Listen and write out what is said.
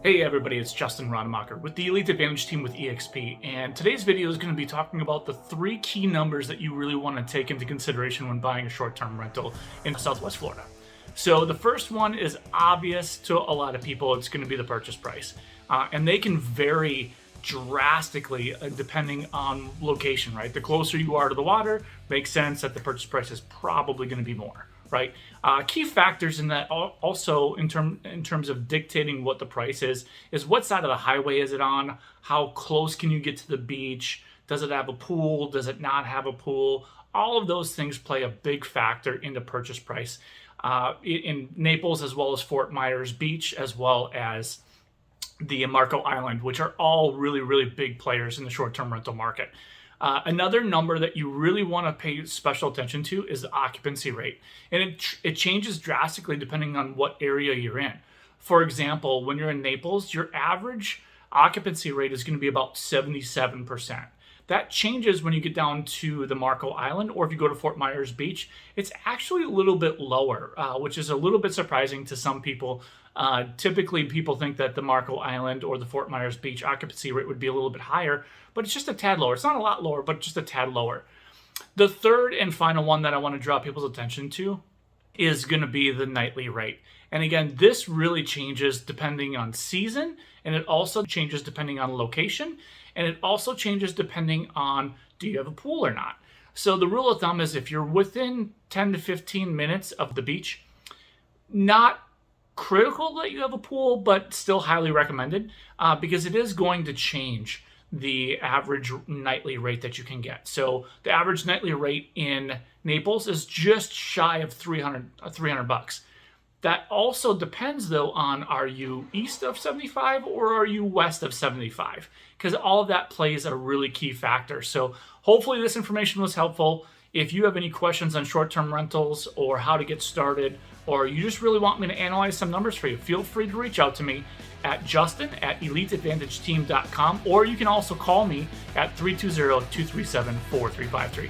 Hey everybody, it's Justin Rademacher with the Elite Advantage team with EXP, and today's video is going to be talking about the 3 key numbers that you really want to take into consideration when buying a short-term rental in Southwest Florida. So the first one is obvious to a lot of people. It's going to be the purchase price, and they can vary drastically depending on location, right? The closer you are to the water, makes sense that the purchase price is probably going to be more, right? Key factors in that also in terms of dictating what the price is what side of the highway is it on? How close can you get to the beach? Does it have a pool? Does it not have a pool? All of those things play a big factor into purchase price in Naples, as well as Fort Myers Beach, as well as the Marco Island, which are all really, really big players in the short-term rental market. Another number that you really want to pay special attention to is the occupancy rate. And it changes drastically depending on what area you're in. For example, when you're in Naples, your average occupancy rate is going to be about 77%. That changes when you get down to the Marco Island, or if you go to Fort Myers Beach, it's actually a little bit lower, which is a little bit surprising to some people. Typically, people think that the Marco Island or the Fort Myers Beach occupancy rate would be a little bit higher, but it's just a tad lower. It's not a lot lower, but just a tad lower. The third and final one that I want to draw people's attention to is going to be the nightly rate. And again, this really changes depending on season, and it also changes depending on location, and it also changes depending on do you have a pool or not. So the rule of thumb is if you're within 10 to 15 minutes of the beach, not critical that you have a pool, but still highly recommended because it is going to change the average nightly rate that you can get. So the average nightly rate in Naples is just shy of 300 bucks. That also depends though on, are you east of 75 or are you west of 75? Because all of that plays a really key factor. So hopefully this information was helpful. If you have any questions on short-term rentals or how to get started, or you just really want me to analyze some numbers for you, feel free to reach out to me at justin@eliteadvantageteam.com, or you can also call me at 320-237-4353.